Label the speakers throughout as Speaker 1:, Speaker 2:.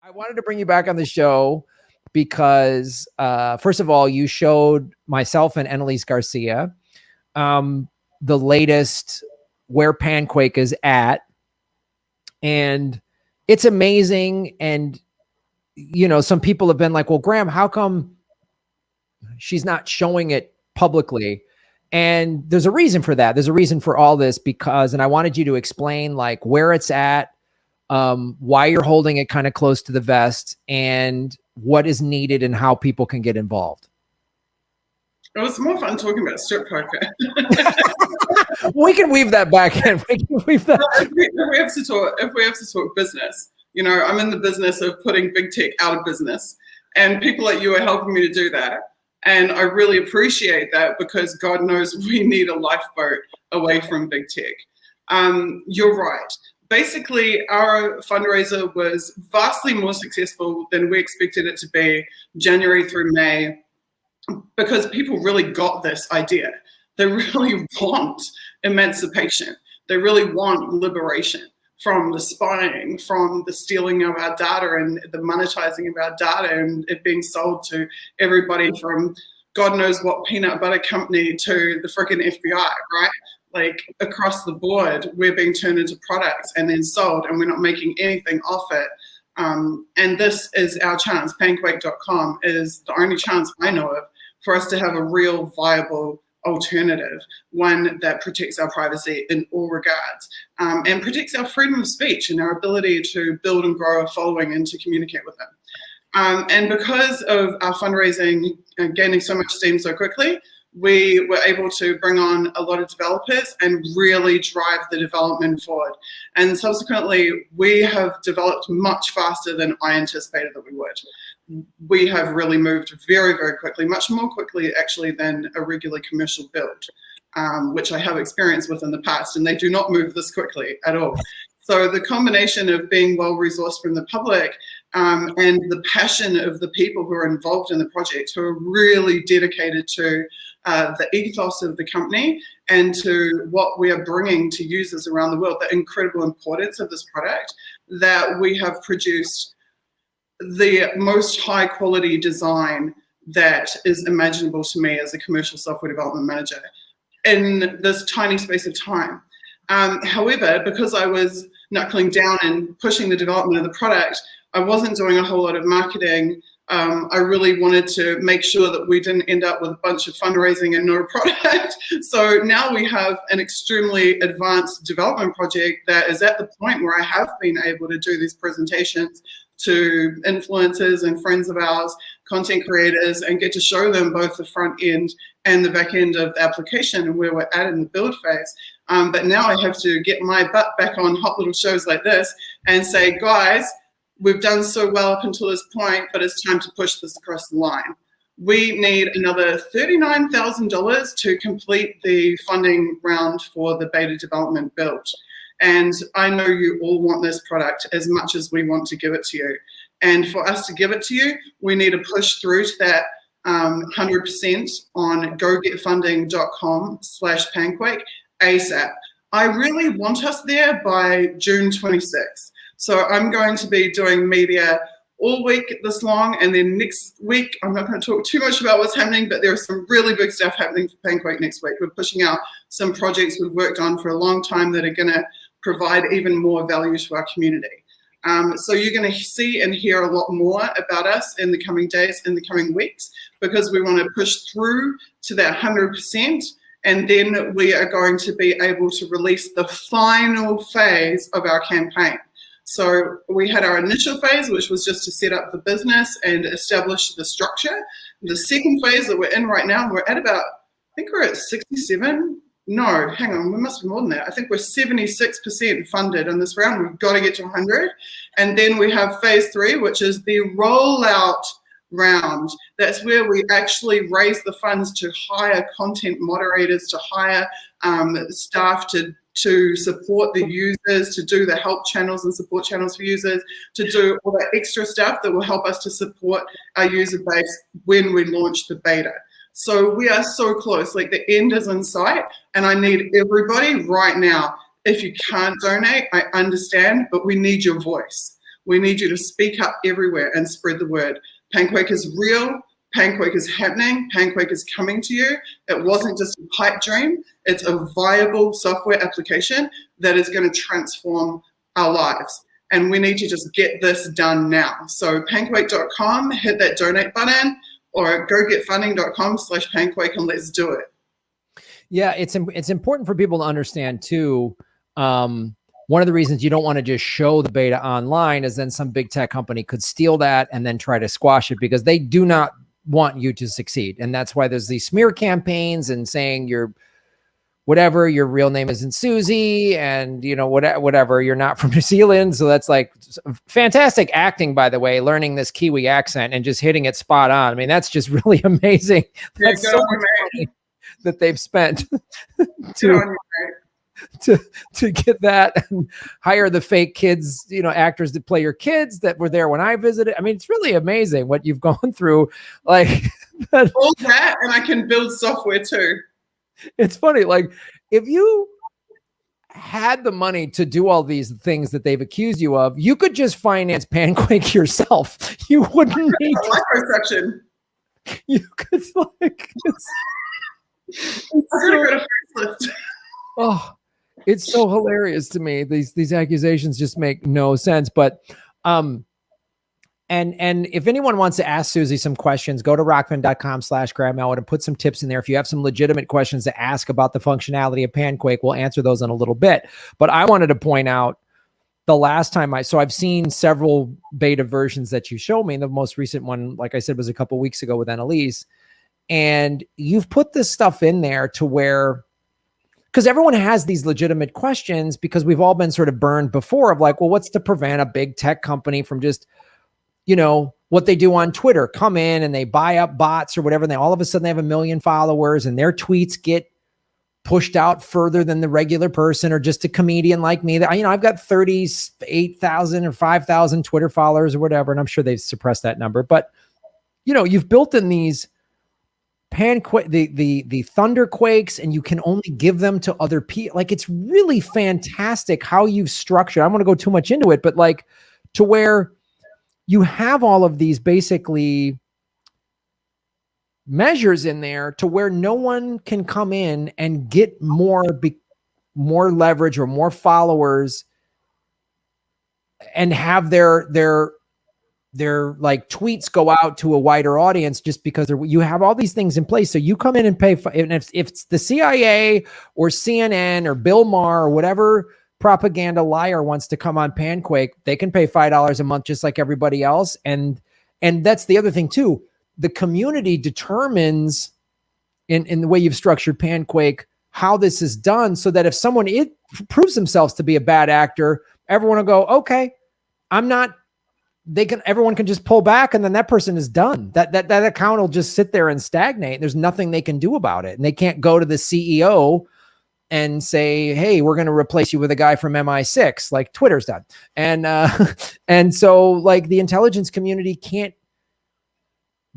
Speaker 1: I wanted to bring you back on the show because, first of all, you showed myself and Annalise Garcia the latest where Panquake is at. And it's amazing. And, you know, some people have been like, well, Graham, how come she's not showing it publicly? And there's a reason for that. There's a reason for all this because, and I wanted you to explain like where it's at, why you're holding it kind of close to the vest, and what is needed and how people can get involved.
Speaker 2: It was more fun talking about strip poker.
Speaker 1: We can weave that back in. We can weave that.
Speaker 2: If we have to talk business, you know, I'm in the business of putting big tech out of business, and people like you are helping me to do that. And I really appreciate that because God knows we need a lifeboat away from big tech. You're right. Basically, our fundraiser was vastly more successful than we expected it to be January through May because people really got this idea. They really want emancipation. They really want liberation from the spying, from the stealing of our data and the monetizing of our data and it being sold to everybody from God knows what peanut butter company to the freaking FBI, right? Like across the board, we're being turned into products and then sold and we're not making anything off it. And this is our chance. Panquake.com is the only chance I know of for us to have a real viable alternative, one that protects our privacy in all regards and protects our freedom of speech and our ability to build and grow a following and to communicate with them. And because of our fundraising gaining so much steam so quickly, we were able to bring on a lot of developers and really drive the development forward. And subsequently, we have developed much faster than I anticipated that we would. We have really moved very, very quickly, much more quickly actually than a regular commercial build, which I have experience with in the past, and they do not move this quickly at all. So the combination of being well-resourced from the public and the passion of the people who are involved in the project, who are really dedicated to the ethos of the company and to what we are bringing to users around the world, the incredible importance of this product, that we have produced the most high quality design that is imaginable to me as a commercial software development manager in this tiny space of time. However, because I was knuckling down and pushing the development of the product, I wasn't doing a whole lot of marketing. I really wanted to make sure that we didn't end up with a bunch of fundraising and no product. So now we have an extremely advanced development project that is at the point where I have been able to do these presentations to influencers and friends of ours, content creators, and get to show them both the front end and the back end of the application and where we're at in the build phase. But now I have to get my butt back on hot little shows like this and say, guys, we've done so well up until this point, but it's time to push this across the line. We need another $39,000 to complete the funding round for the beta development build. And I know you all want this product as much as we want to give it to you. And for us to give it to you, we need to push through to that 100% on gogetfunding.com/Panquake ASAP. I really want us there by June 26th. So I'm going to be doing media all week this long, and then next week, I'm not going to talk too much about what's happening, but there's some really big stuff happening for Panquake next week. We're pushing out some projects we've worked on for a long time that are going to provide even more value to our community. So you're going to see and hear a lot more about us in the coming days, in the coming weeks, because we want to push through to that 100%. And then we are going to be able to release the final phase of our campaign. So we had our initial phase, which was just to set up the business and establish the structure. The second phase that we're in right now, we're at about, I think we're at 67. No, hang on, we must be more than that. I think we're 76% funded in this round. We've got to get to 100. And then we have phase 3, which is the rollout round. That's where we actually raise the funds to hire content moderators, to hire staff to support the users, to do the help channels and support channels for users, to do all that extra stuff that will help us to support our user base when we launch the beta. So we are so close, like the end is in sight, and I need everybody right now. If you can't donate, I understand, but we need your voice. We need you to speak up everywhere and spread the word. Panquake is real. Panquake is happening. Panquake is coming to you. It wasn't just a pipe dream. It's a viable software application that is going to transform our lives. And we need to just get this done now. So panquake.com, hit that donate button, or gogetfunding.com/panquake, and let's do it.
Speaker 1: Yeah, it's important for people to understand too. One of the reasons you don't want to just show the beta online is then some big tech company could steal that and then try to squash it, because they do not want you to succeed. And that's why there's these smear campaigns and saying you're whatever, your real name isn't Suzie, and you know, whatever, you're not from New Zealand. So that's like fantastic acting, by the way, learning this Kiwi accent and just hitting it spot on. I mean, that's just really amazing. That's so much money that they've spent to get that and hire the fake kids, you know, actors that play your kids that were there when I visited. I mean, it's really amazing what you've gone through. Like
Speaker 2: all that, and I can build software too.
Speaker 1: It's funny. Like if you had the money to do all these things that they've accused you of, you could just finance Panquake yourself. You wouldn't need
Speaker 2: liposuction.
Speaker 1: You could like. Oh, it's so hilarious to me. These accusations just make no sense. But and if anyone wants to ask Suzie some questions, go to rockfin.com/Graham Elwood and put some tips in there. If you have some legitimate questions to ask about the functionality of Panquake, we'll answer those in a little bit. But I wanted to point out the last time I've seen several beta versions that you showed me. The most recent one, like I said, was a couple weeks ago with Annalise. And you've put this stuff in there to where, because everyone has these legitimate questions, because we've all been sort of burned before of like, well, what's to prevent a big tech company from just, you know, what they do on Twitter, come in and they buy up bots or whatever. And they all of a sudden they have 1 million followers and their tweets get pushed out further than the regular person, or just a comedian like me that, you know, I've got 38,000 or 5,000 Twitter followers or whatever. And I'm sure they've suppressed that number, but you know, you've built in these Panquake, the Thunderquakes, and you can only give them to other people. Like, it's really fantastic how you've structured. I don't want to go too much into it, but like to where you have all of these basically measures in there to where no one can come in and get more leverage or more followers and have their like tweets go out to a wider audience, just because you have all these things in place. So you come in and pay, and if it's the CIA or CNN or Bill Maher or whatever propaganda liar wants to come on Panquake, they can pay $5 a month just like everybody else. And that's the other thing too. The community determines in the way you've structured Panquake how this is done, so that if someone proves themselves to be a bad actor, everyone will go, okay, everyone can just pull back, and then that person is done. That account will just sit there and stagnate. There's nothing they can do about it. And they can't go to the CEO and say, hey, we're going to replace you with a guy from MI6 like Twitter's done. And so like the intelligence community can't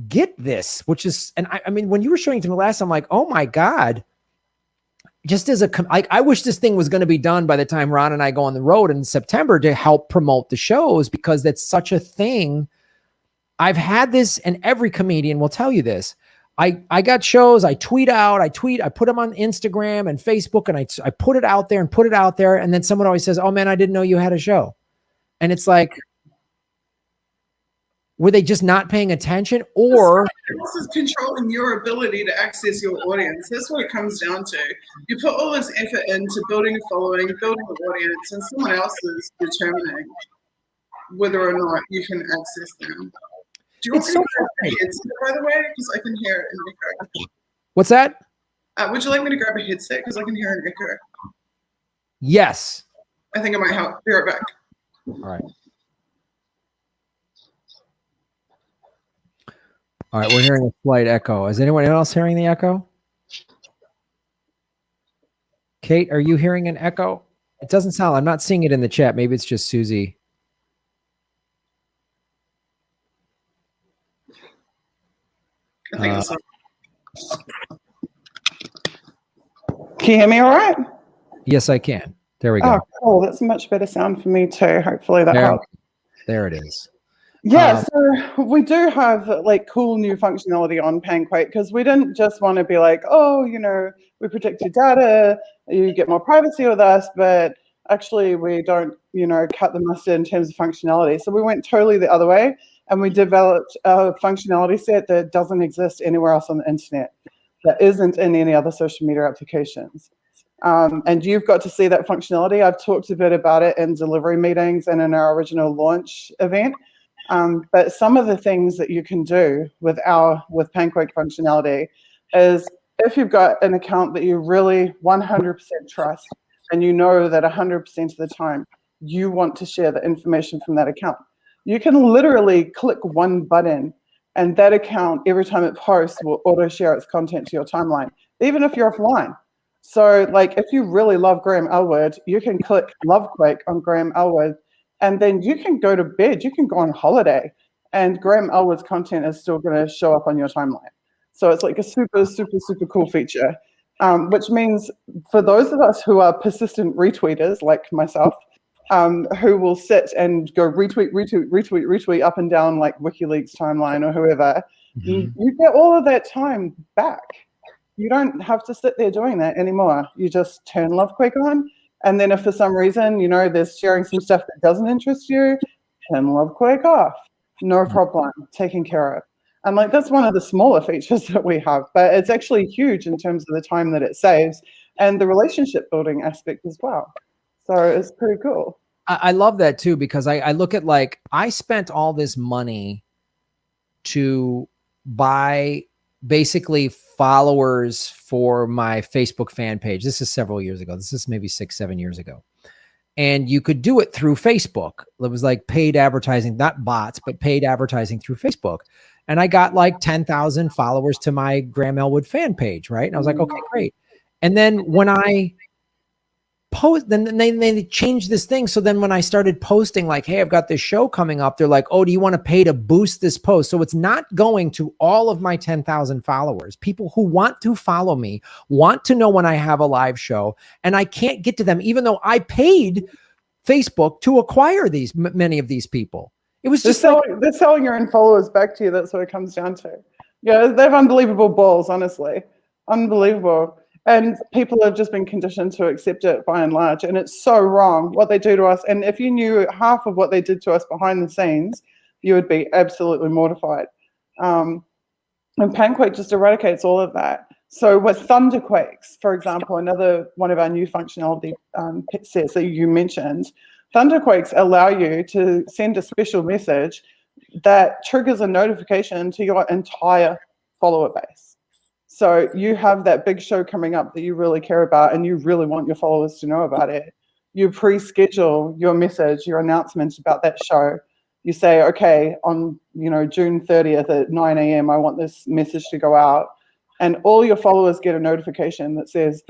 Speaker 1: get this, which is, and I mean, when you were showing it to me last, I'm like, oh my God, just as I wish this thing was going to be done by the time Ron and I go on the road in September to help promote the shows, because that's such a thing. I've had this, and every comedian will tell you this. I got shows, I tweet, I put them on Instagram and Facebook, and I put it out there. And then someone always says, oh man, I didn't know you had a show. And it's like, were they just not paying attention, or
Speaker 2: this is controlling your ability to access your audience? That's what it comes down to. You put all this effort into building a following, building an audience, and someone else is determining whether or not you can access them. Do you want me to grab a headset, by the way? Because I can hear it in the echo.
Speaker 1: What's that?
Speaker 2: Would you like me to grab a headset? Because I can hear an echo.
Speaker 1: Yes.
Speaker 2: I think it might help. Be right back.
Speaker 1: All right. All right, we're hearing a slight echo. Is anyone else hearing the echo? Kate, are you hearing an echo? It doesn't sound, I'm not seeing it in the chat. Maybe it's just Suzie.
Speaker 2: I think it's Can you hear me all right?
Speaker 1: Yes, I can. There we go.
Speaker 2: Oh, cool. That's a much better sound for me too. Hopefully that helps.
Speaker 1: There it is.
Speaker 2: Yeah, so we do have like cool new functionality on Panquake because we didn't just want to be like, oh, we protect your data, you get more privacy with us, but actually we don't, cut the mustard in terms of functionality. So we went totally the other way and we developed a functionality set that doesn't exist anywhere else on the internet, that isn't in any other social media applications. And you've got to see that functionality. I've talked a bit about it in delivery meetings and in our original launch event. But some of the things that you can do with Panquake functionality is if you've got an account that you really 100% trust and you know that 100% of the time you want to share the information from that account, you can literally click one button and that account, every time it posts, will auto share its content to your timeline, even if you're offline. So like if you really love Graham Elwood, you can click Love Quake on Graham Elwood, and then you can go to bed, you can go on holiday, and Graham Elwood's content is still going to show up on your timeline. So it's like a super, super, super cool feature, which means for those of us who are persistent retweeters like myself, who will sit and go retweet up and down like WikiLeaks timeline or whoever, you get all of that time back. You don't have to sit there doing that anymore. You just turn Love Quake on. And then if for some reason, there's sharing some stuff that doesn't interest you, turn Love Quake off. No problem, taken care of. And like that's one of the smaller features that we have, but it's actually huge in terms of the time that it saves and the relationship building aspect as well. So it's pretty cool.
Speaker 1: I love that too, because I look at like, I spent all this money to buy basically followers for my Facebook fan page. This is several years ago. This is maybe 6-7 years ago. And you could do it through Facebook. It was like paid advertising, not bots, but paid advertising through Facebook. And I got like 10,000 followers to my Graham Elwood fan page, right? And I was like, okay, great. And then when I post, then they changed this thing. So then when I started posting like, hey, I've got this show coming up, they're like, oh, do you want to pay to boost this post? So it's not going to all of my 10,000 followers, people who want to follow me, want to know when I have a live show, and I can't get to them, even though I paid Facebook to acquire many of these people. It was just
Speaker 2: they're selling your own followers back to you. That's what it comes down to. Yeah, they have unbelievable balls, honestly. Unbelievable. And people have just been conditioned to accept it by and large. And it's so wrong what they do to us. And if you knew half of what they did to us behind the scenes, you would be absolutely mortified. And Panquake just eradicates all of that. So with Thunderquakes, for example, another one of our new functionality sets that you mentioned, Thunderquakes allow you to send a special message that triggers a notification to your entire follower base. So you have that big show coming up that you really care about and you really want your followers to know about it. You pre-schedule your message, your announcement about that show. You say, okay, on June 30th at 9 a.m., I want this message to go out. And all your followers get a notification that says,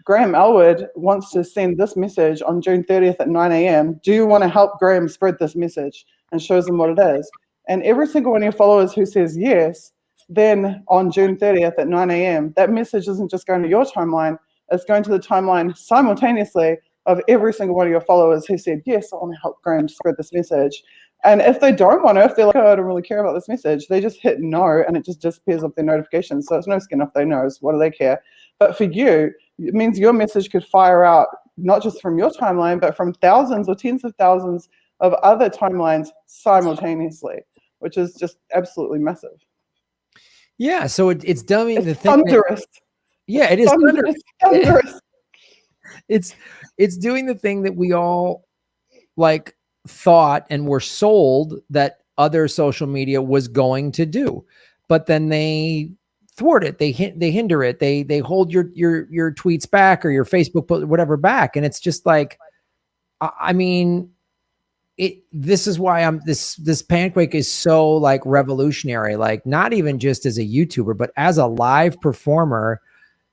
Speaker 2: Graham Elwood wants to send this message on June 30th at 9 a.m. Do you want to help Graham spread this message? And shows them what it is. And every single one of your followers who says yes, then on June 30th at 9 a.m., that message isn't just going to your timeline, it's going to the timeline simultaneously of every single one of your followers who said, yes, I want to help Graham spread this message. And if they don't want to, if they're like, oh, I don't really care about this message, they just hit no and it just disappears off their notifications. So it's no skin off their nose. What do they care? But for you, it means your message could fire out not just from your timeline, but from thousands or tens of thousands of other timelines simultaneously, which is just absolutely massive.
Speaker 1: Yeah, so it's doing the thing.
Speaker 2: Thunderous.
Speaker 1: Yeah, it is
Speaker 2: thunderous.
Speaker 1: It's doing the thing that we all like thought and were sold that other social media was going to do, but then they thwart it. They hinder it. They hold your tweets back or your Facebook post, whatever back, and it's just like, I mean. This is why this Panquake is so like revolutionary, like not even just as a YouTuber, but as a live performer.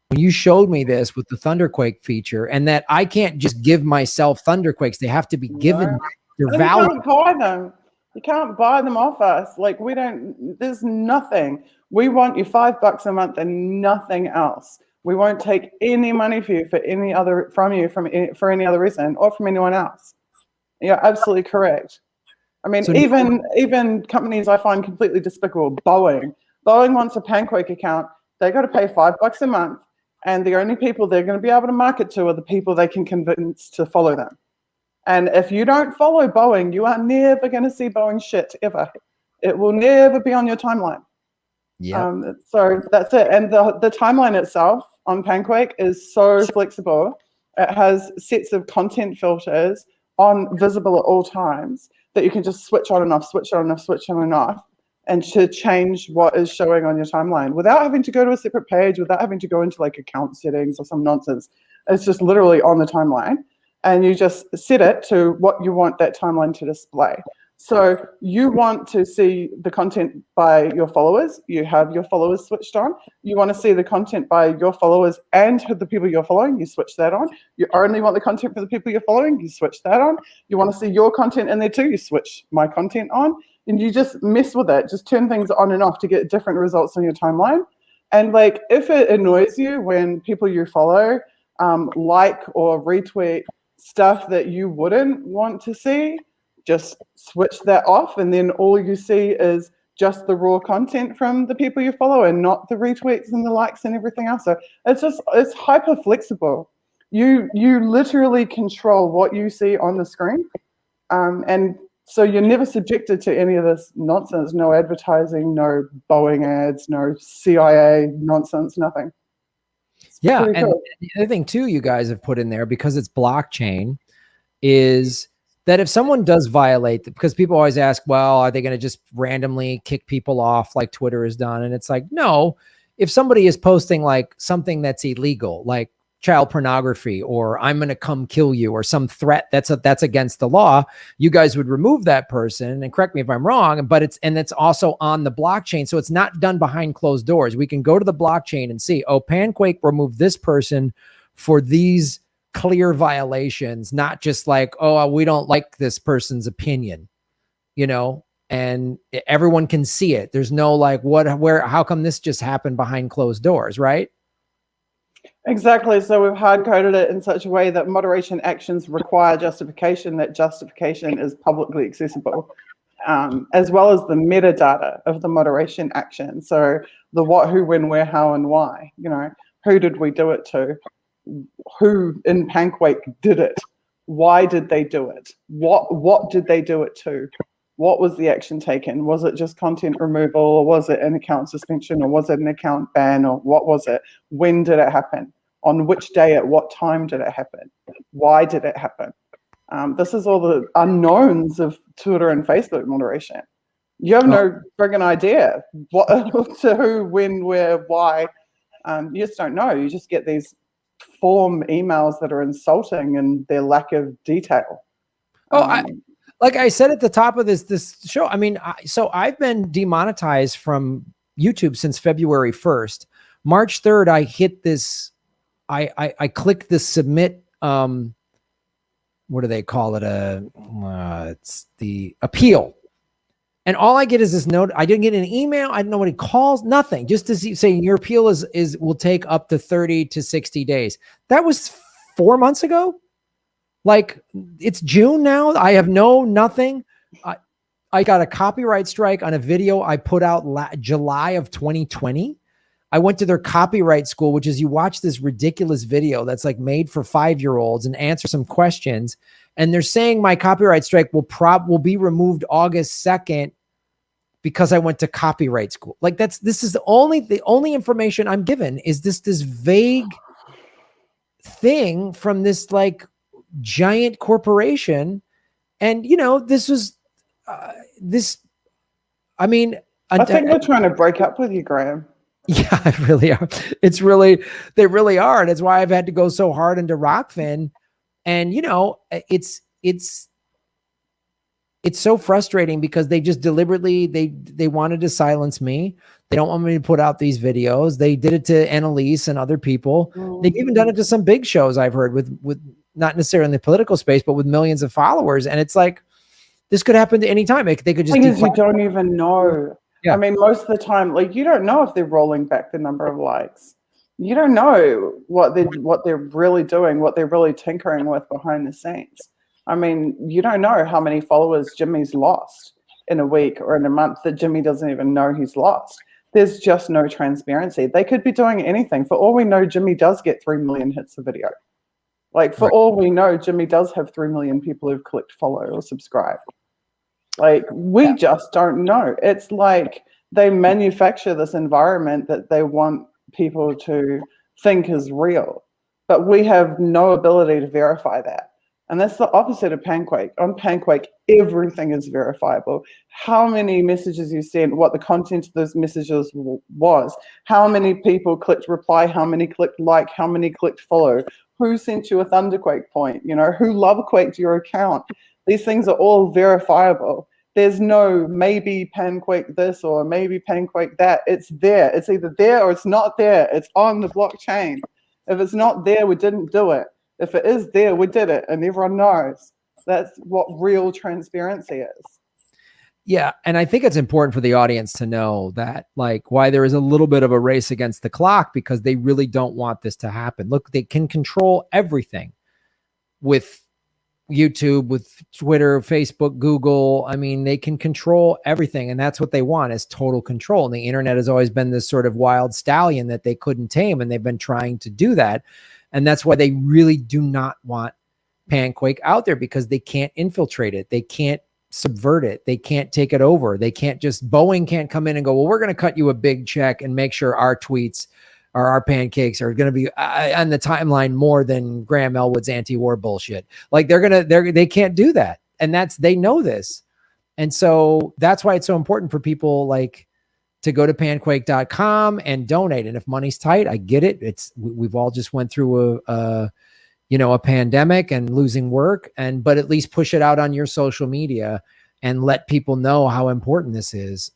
Speaker 1: When you showed me this with the Thunderquake feature, and that I can't just give myself Thunderquakes, they have to be given their value.
Speaker 2: You can't buy them. You can't buy them off us. Like there's nothing. We want you $5 a month and nothing else. We won't take any money for any other reason or from anyone else. You're absolutely correct.
Speaker 3: I mean,
Speaker 1: So
Speaker 3: even companies I find completely despicable. Boeing wants a Panquake account. They got to pay $5 a month, and the only people they're going to be able to market to are the people they can convince to follow them. And if you don't follow Boeing, you are never going to see Boeing shit ever. It will never be on your timeline.
Speaker 1: yeah.
Speaker 3: So that's it. And the timeline itself on Panquake is so flexible. It has sets of content filters on visible at all times that you can just switch on and off, switch on and off, switch on and off, and to change what is showing on your timeline without having to go to a separate page, without having to go into like account settings or some nonsense. It's just literally on the timeline, and you just set it to what you want that timeline to display. So you want to see the content by your followers, you have your followers switched on. You want to see the content by your followers and the people you're following, you switch that on. You only want the content for the people you're following, you switch that on. You want to see your content in there too, you switch my content on. And you just mess with it, just turn things on and off to get different results on your timeline. And like, if it annoys you when people you follow like or retweet stuff that you wouldn't want to see, just switch that off, and then all you see is just the raw content from the people you follow and not the retweets and the likes and everything else. So it's hyper flexible. You literally control what you see on the screen, and so you're never subjected to any of this nonsense. No advertising, no Boeing ads, no CIA nonsense, nothing.
Speaker 1: Yeah, and cool. The other thing too you guys have put in there, because it's blockchain, is that if someone does violate, because people always ask, well, are they going to just randomly kick people off like Twitter has done? And it's like, no, if somebody is posting like something that's illegal, like child pornography, or I'm going to come kill you, or some threat that's against the law, you guys would remove that person. And correct me if I'm wrong, but it's also on the blockchain. So it's not done behind closed doors. We can go to the blockchain and see, oh, Panquake removed this person for these clear violations, not just like, oh, we don't like this person's opinion, and everyone can see it. There's no like, how come this just happened behind closed doors, right?
Speaker 3: Exactly. So we've hard coded it in such a way that moderation actions require justification, that justification is publicly accessible, as well as the metadata of the moderation action. So the what, who, when, where, how, and why, who did we do it to? Who in Panquake did it? Why did they do it? What did they do it to? What was the action taken? Was it just content removal, or was it an account suspension, or was it an account ban, or what was it? When did it happen? On which day, at what time did it happen? Why did it happen? This is all the unknowns of Twitter and Facebook moderation. You have no friggin' idea what to who, when, where, why. You just don't know. You just get these form emails that are insulting and their lack of detail.
Speaker 1: Like I said at the top of this show, I mean, so I've been demonetized from YouTube since February 1st. March 3rd, I hit this, I clicked the submit, what do they call it? It's the appeal. And all I get is this note. I didn't get an email. I didn't know what he calls, nothing. Just to see, saying your appeal will take up to 30 to 60 days. That was 4 months ago. Like, it's June now. I have nothing. I got a copyright strike on a video I put out July of 2020. I went to their copyright school, which is you watch this ridiculous video that's like made for 5-year-olds and answer some questions. And they're saying my copyright strike will be removed August 2nd because I went to copyright school. Like, this is the only information I'm given is this vague thing from this like giant corporation. And this was I mean,
Speaker 3: I think they're trying to break up with you, Graham.
Speaker 1: Yeah, I really are. They really are. And it's why I've had to go so hard into Rockfin. And it's so frustrating because they just deliberately, they wanted to silence me. They don't want me to put out these videos. They did it to Annalise and other people. They've even done it to some big shows I've heard with not necessarily in the political space, but with millions of followers. And it's like, this could happen to any time. They could just.
Speaker 3: Because you don't even know. Yeah. I mean, most of the time, like, you don't know if they're rolling back the number of likes. You don't know what they're really doing, what they're really tinkering with behind the scenes. I mean, you don't know how many followers Jimmy's lost in a week or in a month that Jimmy doesn't even know he's lost. There's just no transparency. They could be doing anything. For all we know, Jimmy does get 3 million hits a video. Like, for all we know, Jimmy does have 3 million people who've clicked follow or subscribe. Like, we just don't know. It's like they manufacture this environment that they want people to think is real, but we have no ability to verify that. And that's the opposite of Panquake. On Panquake, everything is verifiable. How many messages you sent, what the content of those messages was, how many people clicked reply, how many clicked like, how many clicked follow, who sent you a Thunderquake point, you know, who love quaked your account. These things are all verifiable. There's no maybe Panquake this or maybe Panquake that. It's there. It's either there or it's not there. It's on the blockchain. If it's not there, we didn't do it. If it is there, we did it, and everyone knows. That's what real transparency is.
Speaker 1: Yeah, and I think it's important for the audience to know that, like, why there is a little bit of a race against the clock, because they really don't want this to happen. Look, they can control everything with YouTube, with Twitter, Facebook, Google. I mean, they can control everything, and that's what they want, is total control. And the internet has always been this sort of wild stallion that they couldn't tame, and they've been trying to do that. And that's why they really do not want Panquake out there, because they can't infiltrate it. They can't subvert it. They can't take it over. They can't just, Boeing can't come in and go, well, we're going to cut you a big check and make sure our tweets or our pancakes are going to be on the timeline more than Graham Elwood's anti-war bullshit. Like, they can't do that. And they know this. And so that's why it's so important for people like to go to panquake.com and donate. And if money's tight, I get it. We've all just went through a pandemic and losing work, but at least push it out on your social media and let people know how important this is.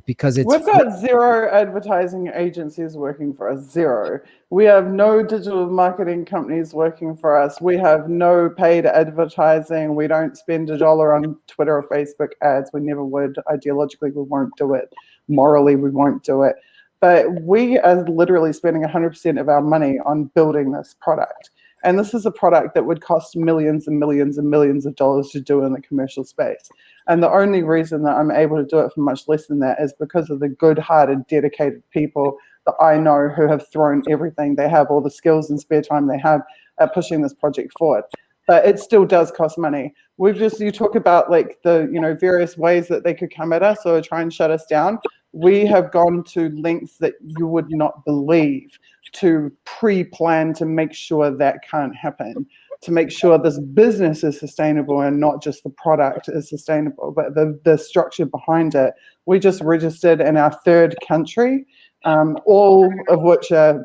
Speaker 1: Because we've
Speaker 3: got 0 advertising agencies working for us, 0. We have no digital marketing companies working for us. We have no paid advertising. We don't spend $1 on Twitter or Facebook ads. We never would. Ideologically, we won't do it. Morally, we won't do it. But we are literally spending 100% of our money on building this product. And this is a product that would cost millions and millions and millions of dollars to do in the commercial space. And the only reason that I'm able to do it for much less than that is because of the good-hearted, dedicated people that I know who have thrown everything they have, all the skills and spare time they have at pushing this project forward. But it still does cost money. You talk about like the, various ways that they could come at us or try and shut us down. We have gone to lengths that you would not believe to pre-plan to make sure that can't happen, to make sure this business is sustainable and not just the product is sustainable, but the structure behind it. We just registered in our 3rd country, all of which are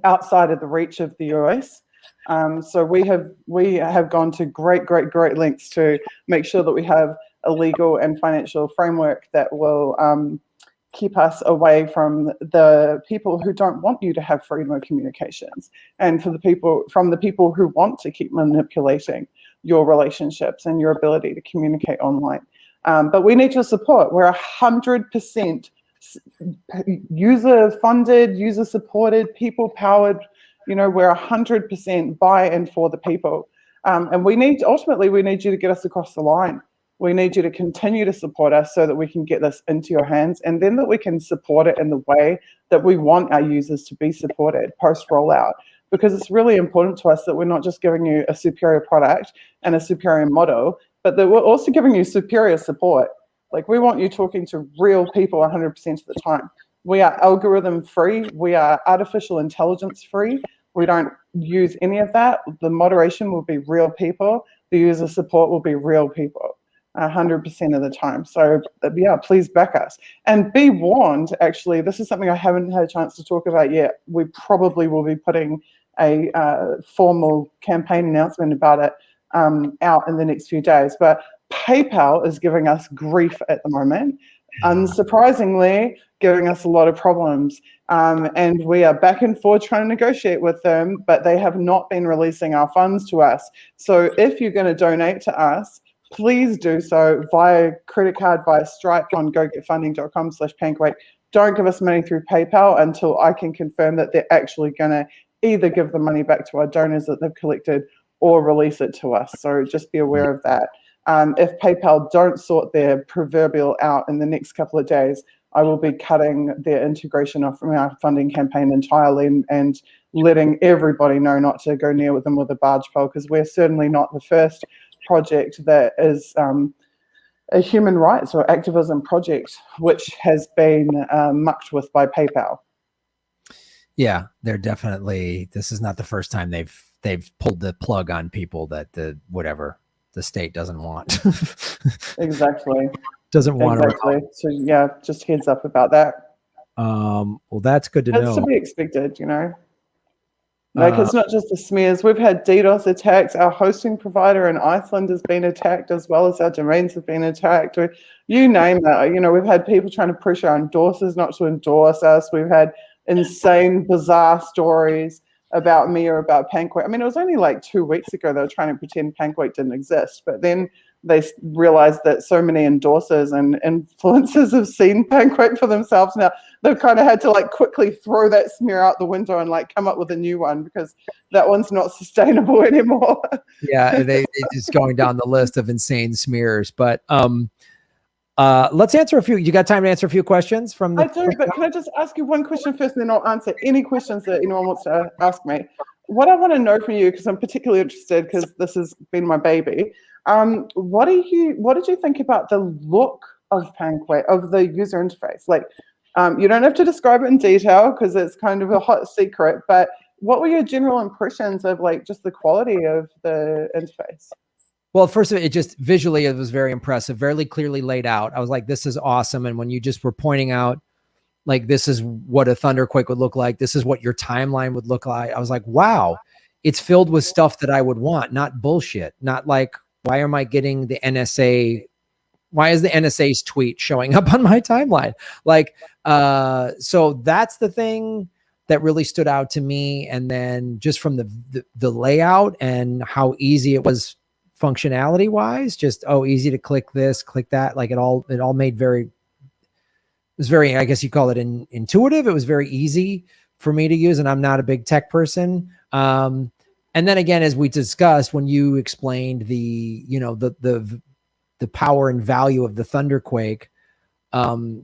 Speaker 3: outside of the reach of the US. So we have gone to great lengths to make sure that we have a legal and financial framework that will keep us away from the people who don't want you to have freedom of communications, and from the people who want to keep manipulating your relationships and your ability to communicate online. But we need your support. We're 100% user-funded, user-supported, people-powered. We're 100% by and for the people. And we need you to get us across the line. We need you to continue to support us so that we can get this into your hands, and then that we can support it in the way that we want our users to be supported post-rollout. Because it's really important to us that we're not just giving you a superior product and a superior model, but that we're also giving you superior support. Like, we want you talking to real people 100% of the time. We are algorithm free. We are artificial intelligence free. We don't use any of that. The moderation will be real people. The user support will be real people 100% of the time. So yeah, please back us. And be warned, actually, this is something I haven't had a chance to talk about yet. We probably will be putting a formal campaign announcement about it out in the next few days. But PayPal is giving us grief at the moment. Unsurprisingly, giving us a lot of problems. And we are back and forth trying to negotiate with them, but they have not been releasing our funds to us. So if you're going to donate to us, please do so via credit card, via Stripe on gogetfunding.com/Panquake. Don't give us money through PayPal until I can confirm that they're actually going to either give the money back to our donors that they've collected, or release it to us. So just be aware of that. If PayPal don't sort their proverbial out in the next couple of days, I will be cutting their integration off from our funding campaign entirely and letting everybody know not to go near with them with a barge pole, because we're certainly not the first project that is a human rights or activism project which has been mucked with by PayPal.
Speaker 1: Yeah, they're definitely. This is not the first time they've pulled the plug on people that the state doesn't want.
Speaker 3: Exactly.
Speaker 1: Doesn't want
Speaker 3: exactly. So yeah, just heads up about that.
Speaker 1: Well, that's good to know.
Speaker 3: It's to be expected, you know. Like, it's not just the smears. We've had DDoS attacks. Our hosting provider in Iceland has been attacked, as well as our domains have been attacked. You name it. You know, we've had people trying to push our endorsers not to endorse us. We've had insane, bizarre stories about me or about Panquake. I mean, it was only like 2 weeks ago they were trying to pretend Panquake didn't exist, but then they realized that so many endorsers and influencers have seen Panquake for themselves now. They've kind of had to like quickly throw that smear out the window and like come up with a new one, because that one's not sustainable anymore.
Speaker 1: Yeah, they just going down the list of insane smears. But let's answer a few. You got time to answer a few questions from the?
Speaker 3: I do, but can I just ask you one question first, and then I'll answer any questions that anyone wants to ask me. What I want to know from you, because I'm particularly interested, because this has been my baby. What did you think about the look of Panquake, of the user interface? Like, you don't have to describe it in detail because it's kind of a hot secret, but what were your general impressions of like just the quality of the interface?
Speaker 1: Well, first of all, it just visually, it was very impressive, very clearly laid out. I was like, this is awesome. And when you just were pointing out, like, this is what a Thunderquake would look like, this is what your timeline would look like, I was like, wow, it's filled with stuff that I would want, not bullshit, not like, why am I getting the NSA? Why is the NSA's tweet showing up on my timeline? Like, so that's the thing that really stood out to me. And then just from the layout and how easy it was functionality wise, just, easy to click this, click that. Like it all made it was very, I guess you call it intuitive. It was very easy for me to use, and I'm not a big tech person. And then again, as we discussed, when you explained the power and value of the Thunderquake,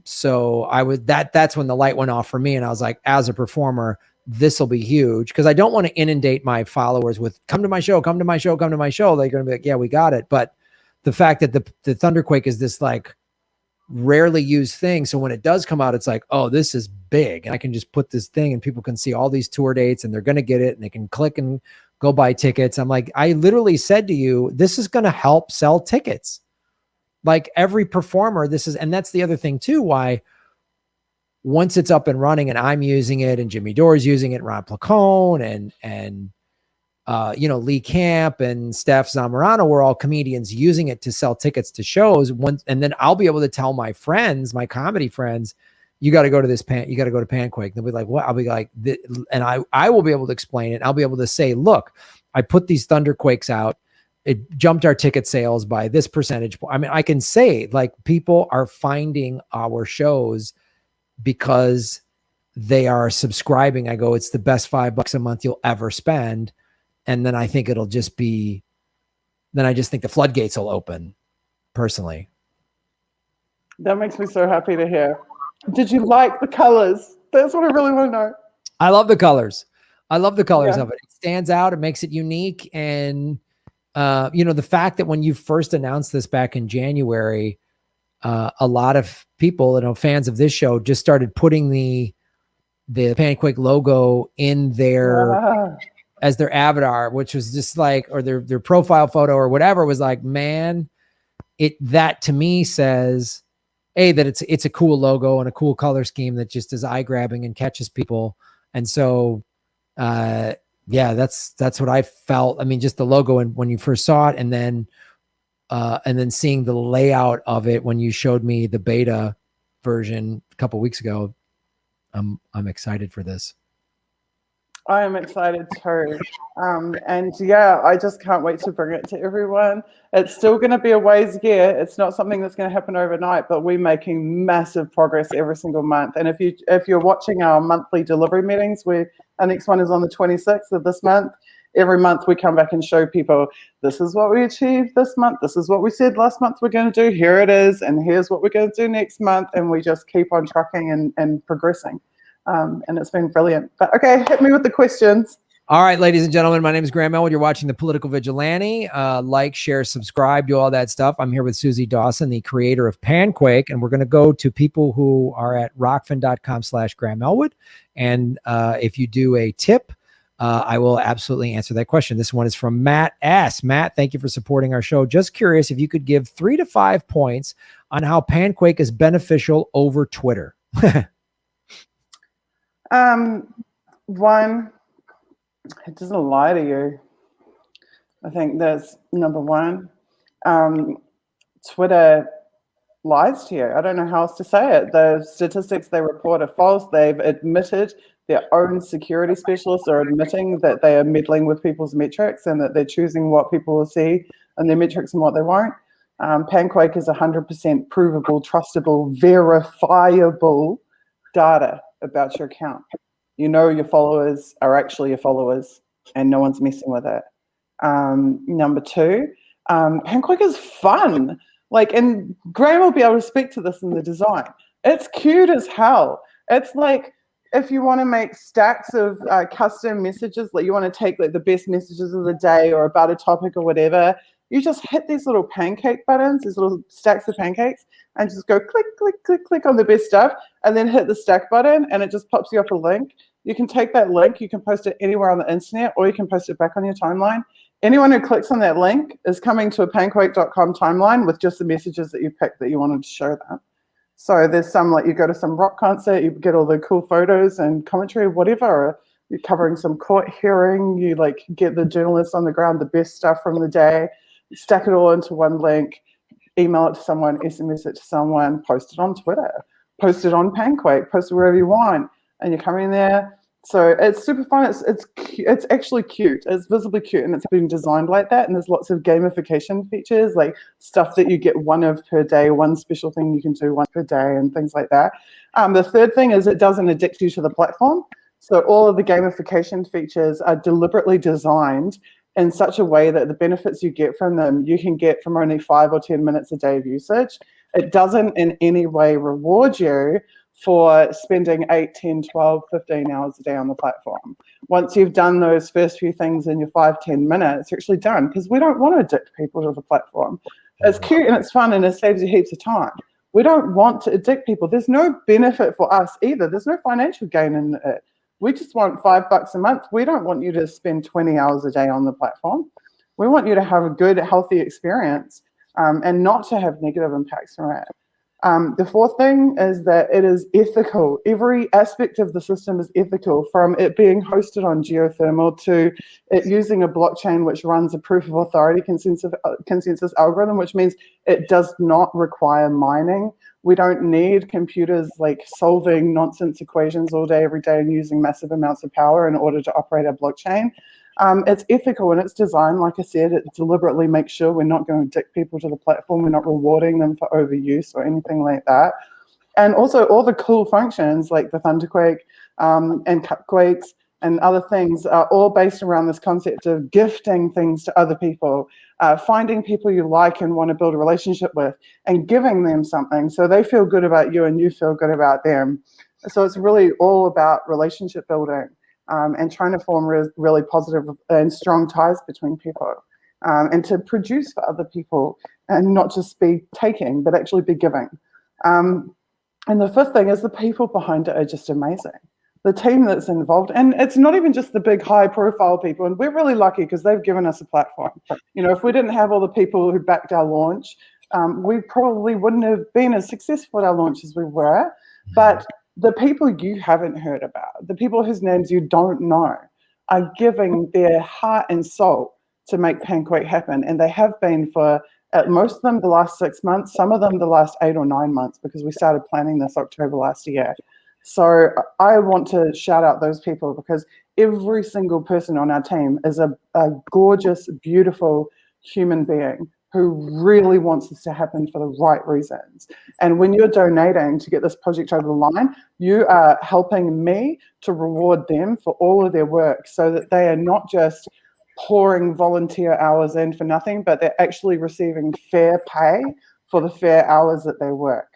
Speaker 1: so that's when the light went off for me, and I was like, as a performer, this will be huge, because I don't want to inundate my followers with come to my show, come to my show, come to my show. They're going to be like, yeah, we got it. But the fact that the Thunderquake is this like rarely used thing, so when it does come out, it's like, oh, this is big, and I can just put this thing and people can see all these tour dates and they're going to get it and they can click and go buy tickets. I'm like, I literally said to you, this is going to help sell tickets. Like every performer, and that's the other thing too, why once it's up and running and I'm using it and Jimmy Dore's using it, Ron Placone and Lee Camp and Steph Zamorano were all comedians using it to sell tickets to shows. And then I'll be able to tell my friends, my comedy friends, you got to go to you got to go to Panquake. They'll be like, what? I'll be like, and I will be able to explain it. I'll be able to say, look, I put these Thunderquakes out. It jumped our ticket sales by this percentage. I mean, I can say like people are finding our shows because they are subscribing. I go, it's the best $5 a month you'll ever spend. And then I think I just think the floodgates will open personally.
Speaker 3: That makes me so happy to hear. Did you like the colors? That's what I really want to know.
Speaker 1: I love the colors. of it. It stands out. It makes it unique. And, the fact that when you first announced this back in January, a lot of people, fans of this show just started putting the Panquake logo in their, as their avatar, which was just like, or their profile photo or whatever, was like, man, that to me says, that it's a cool logo and a cool color scheme that just is eye grabbing and catches people. And so, that's what I felt. I mean, just the logo and when you first saw it, and then seeing the layout of it when you showed me the beta version a couple weeks ago, I'm excited for this.
Speaker 3: I am excited too. And yeah, I just can't wait to bring it to everyone. It's still going to be a ways yet. It's not something that's going to happen overnight, but we're making massive progress every single month. And if you're watching our monthly delivery meetings, our next one is on the 26th of this month. Every month we come back and show people, this is what we achieved this month. This is what we said last month we're going to do. Here it is. And here's what we're going to do next month. And we just keep on trucking and progressing. And it's been brilliant. But okay, hit me with the questions.
Speaker 1: All right, ladies and gentlemen, my name is Graham Elwood. You're watching The Political Vigilante. Like, share, subscribe, do all that stuff. I'm here with Suzie Dawson, the creator of Panquake, and we're going to go to people who are at rockfin.com/Graham Elwood. And if you do a tip, I will absolutely answer that question. This one is from Matt S. Matt, thank you for supporting our show. Just curious if you could give 3 to 5 points on how Panquake is beneficial over Twitter.
Speaker 3: One, it doesn't lie to you. I think that's number one. Twitter lies to you. I don't know how else to say it. The statistics they report are false. They've admitted, their own security specialists are admitting that they are meddling with people's metrics and that they're choosing what people will see and their metrics and what they won't. Panquake is 100% provable, trustable, verifiable data about your account. You know your followers are actually your followers and no one's messing with it. Number two, Panquake is fun. Like, and Graham will be able to speak to this in the design. It's cute as hell. It's like, if you want to make stacks of custom messages, like you want to take like the best messages of the day or about a topic or whatever, you just hit these little pancake buttons, these little stacks of pancakes, and just go click, click, click, click on the best stuff, and then hit the stack button, and it just pops you up a link. You can take that link, you can post it anywhere on the internet, or you can post it back on your timeline. Anyone who clicks on that link is coming to a panquake.com timeline with just the messages that you picked that you wanted to show them. So there's some, like, you go to some rock concert, you get all the cool photos and commentary, whatever, or you're covering some court hearing, you like get the journalists on the ground, the best stuff from the day, you stack it all into one link, email it to someone, SMS it to someone, post it on Twitter, post it on Panquake, post it wherever you want, and you're coming there. So it's super fun. It's actually cute. It's visibly cute, and it's been designed like that. And there's lots of gamification features, like stuff that you get one of per day, one special thing you can do once per day, and things like that. The third thing is it doesn't addict you to the platform. So all of the gamification features are deliberately designed in such a way that the benefits you get from them, you can get from only 5 or 10 minutes a day of usage. It doesn't in any way reward you for spending 8, 10, 12, 15 hours a day on the platform. Once you've done those first few things in your 5, 10 minutes, you're actually done, because we don't want to addict people to the platform. It's cute and it's fun and it saves you heaps of time. We don't want to addict people. There's no benefit for us either. There's no financial gain in it. We just want $5 a month. We don't want you to spend 20 hours a day on the platform. We want you to have a good, healthy experience and not to have negative impacts from it. The fourth thing is that it is ethical. Every aspect of the system is ethical, from it being hosted on geothermal to it using a blockchain which runs a proof of authority consensus algorithm, which means it does not require mining. We don't need computers like solving nonsense equations all day, every day, and using massive amounts of power in order to operate a blockchain. It's ethical and it's designed, like I said, it deliberately makes sure we're not going to addict people to the platform. We're not rewarding them for overuse or anything like that. And also all the cool functions like the Thunderquake and Quakes and other things are all based around this concept of gifting things to other people, finding people you like and want to build a relationship with, and giving them something so they feel good about you and you feel good about them. So it's really all about relationship building. And trying to form really positive and strong ties between people, and to produce for other people and not just be taking, but actually be giving. And the fifth thing is the people behind it are just amazing. The team that's involved, and it's not even just the big high profile people, and we're really lucky because they've given us a platform. You know, if we didn't have all the people who backed our launch, we probably wouldn't have been as successful at our launch as we were, but the people you haven't heard about, the people whose names you don't know, are giving their heart and soul to make Panquake happen. And they have been for, most of them, the last 6 months, some of them the last 8 or 9 months, because we started planning this October last year. So I want to shout out those people, because every single person on our team is a gorgeous, beautiful human being who really wants this to happen for the right reasons. And when you're donating to get this project over the line, you are helping me to reward them for all of their work, so that they are not just pouring volunteer hours in for nothing, but they're actually receiving fair pay for the fair hours that they work.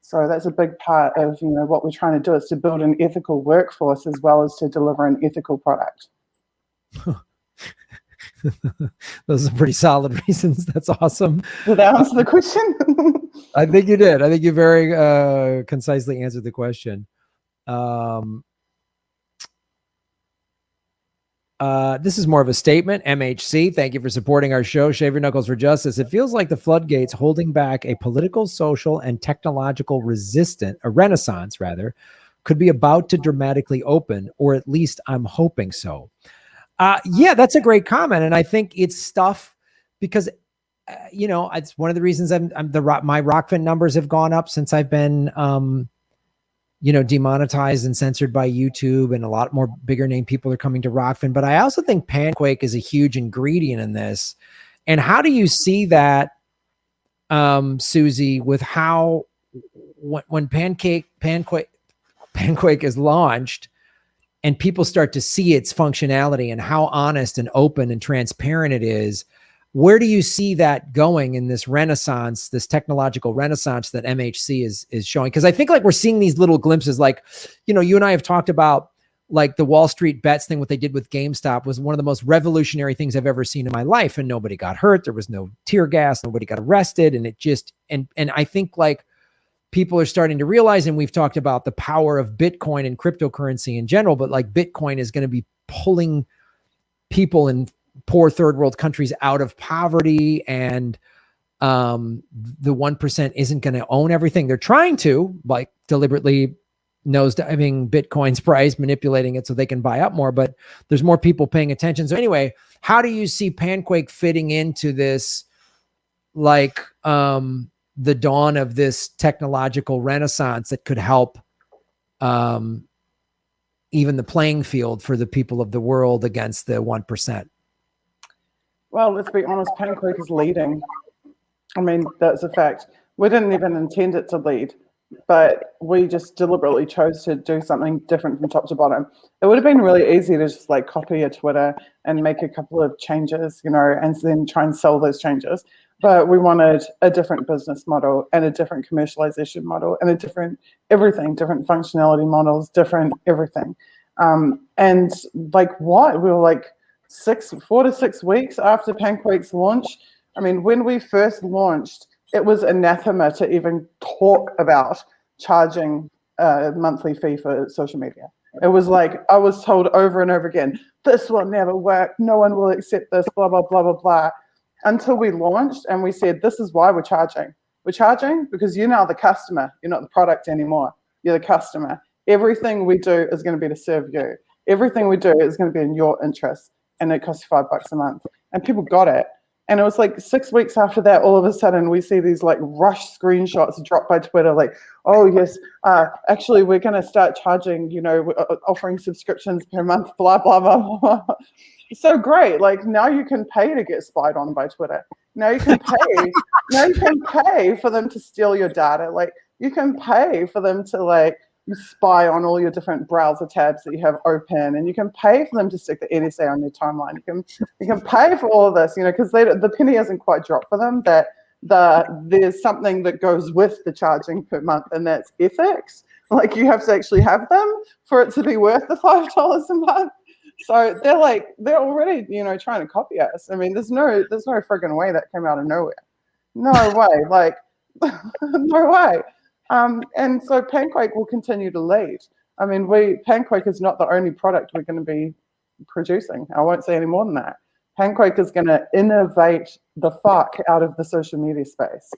Speaker 3: So that's a big part of what we're trying to do, is to build an ethical workforce as well as to deliver an ethical product.
Speaker 1: Those are pretty solid reasons. That's awesome.
Speaker 3: Did that answer the question?
Speaker 1: I think you did. I think you very concisely answered the question. This is more of a statement. MHC, thank you for supporting our show. Shave Your Knuckles for Justice. It feels like the floodgates holding back a political, social, and technological renaissance, could be about to dramatically open, or at least I'm hoping so. Yeah, that's a great comment. And I think it's stuff because, it's one of the reasons my Rockfin numbers have gone up since I've been, demonetized and censored by YouTube, and a lot more bigger name people are coming to Rockfin. But I also think Panquake is a huge ingredient in this. And how do you see that, Suzie, with how when Panquake is launched and people start to see its functionality and how honest and open and transparent it is, where do you see that going in this renaissance, this technological renaissance that MHC is showing? Because I think we're seeing these little glimpses, you and I have talked about, the Wall Street bets thing, what they did with GameStop was one of the most revolutionary things I've ever seen in my life. And nobody got hurt. There was no tear gas. Nobody got arrested. And it just, and I think people are starting to realize, and we've talked about the power of Bitcoin and cryptocurrency in general, but Bitcoin is going to be pulling people in poor third world countries out of poverty, and the 1% isn't going to own everything. They're trying to, deliberately nosediving Bitcoin's price, manipulating it so they can buy up more, but there's more people paying attention. So anyway, how do you see Panquake fitting into this, the dawn of this technological renaissance that could help even the playing field for the people of the world against the 1%?
Speaker 3: Well, let's be honest, Panquake is leading. I mean, that's a fact. We didn't even intend it to lead, but we just deliberately chose to do something different from top to bottom. It would have been really easy to just copy a Twitter and make a couple of changes, and then try and sell those changes. But we wanted a different business model and a different commercialization model and a different everything, different functionality models, different everything. And what? We were 4 to 6 weeks after Panquake's launch. I mean, when we first launched, it was anathema to even talk about charging a monthly fee for social media. It was I was told over and over again, this will never work. No one will accept this, blah, blah, blah, blah, blah. Until we launched and we said, this is why we're charging. We're charging because you're now the customer. You're not the product anymore. You're the customer. Everything we do is going to be to serve you. Everything we do is going to be in your interest. And it costs $5 a month. And people got it. And it was 6 weeks after that, all of a sudden we see these rush screenshots dropped by Twitter, oh yes, actually we're going to start charging, offering subscriptions per month, blah, blah, blah, blah. So great. Now you can pay to get spied on by Twitter. Now you can pay. Now you can pay for them to steal your data. You can pay for them to spy on all your different browser tabs that you have open, and you can pay for them to stick the NSA on your timeline. You can pay for all of this, because the penny hasn't quite dropped for them that there's something that goes with the charging per month, and that's ethics. You have to actually have them for it to be worth the $5 a month. So they're already trying to copy us. I mean, there's no friggin' way that came out of nowhere. No way. No way. And so Panquake will continue to lead. I mean, Panquake is not the only product we're going to be producing. I won't say any more than that. Panquake is going to innovate the fuck out of the social media space.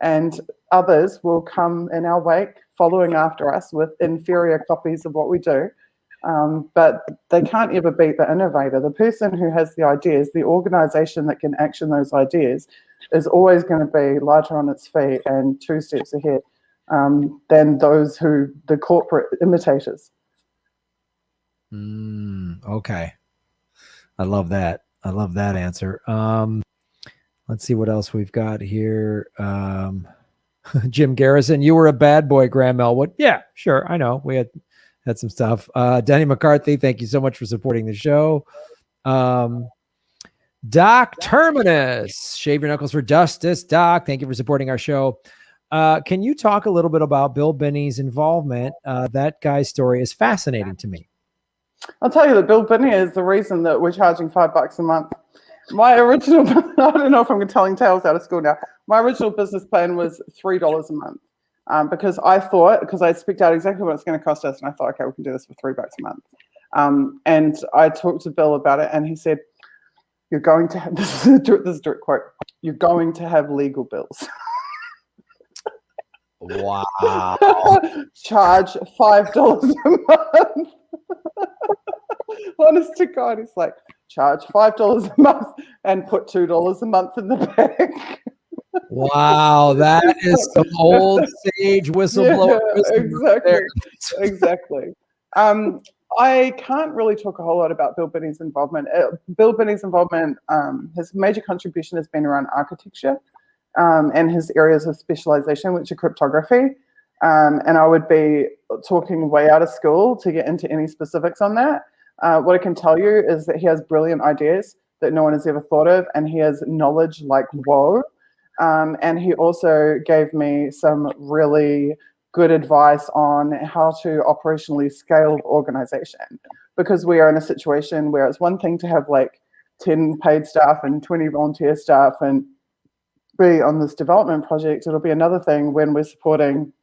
Speaker 3: And others will come in our wake, following after us with inferior copies of what we do. But they can't ever beat the innovator. The person who has the ideas, the organization that can action those ideas, is always going to be lighter on its feet and 2 steps ahead than the corporate imitators.
Speaker 1: Okay. I love that. I love that answer. Let's see what else we've got here. Jim Garrison, you were a bad boy, Graham Elwood. Yeah, sure. I know. We had some stuff. Danny McCarthy, thank you so much for supporting the show. Doc Terminus, shave your knuckles for justice. Doc, thank you for supporting our show. Can you talk a little bit about Bill Binney's involvement? That guy's story is fascinating to me.
Speaker 3: I'll tell you that Bill Binney is the reason that we're charging $5 a month. My original, I don't know if I'm telling tales out of school now. My original business plan was $3 a month because I thought, because I specked out exactly what it's going to cost us, and I thought, okay, we can do this for $3 a month. And I talked to Bill about it, and he said, "You're going to have," this is a direct quote, "you're going to have legal bills."
Speaker 1: Wow.
Speaker 3: Charge $5 a month. Honest to God, he's like, charge $5 a month and put $2 a month in the bank.
Speaker 1: Wow, that is some old sage whistleblower.
Speaker 3: Yeah, exactly. I can't really talk a whole lot about Bill Binney's involvement. Bill Binney's involvement, his major contribution has been around architecture and his areas of specialization, which are cryptography. And I would be talking way out of school to get into any specifics on that. What I can tell you is that he has brilliant ideas that no one has ever thought of, and he has knowledge like whoa. And he also gave me some really good advice on how to operationally scale the organization, because we are in a situation where it's one thing to have like 10 paid staff and 20 volunteer staff and be on this development project. It'll be another thing when we're supporting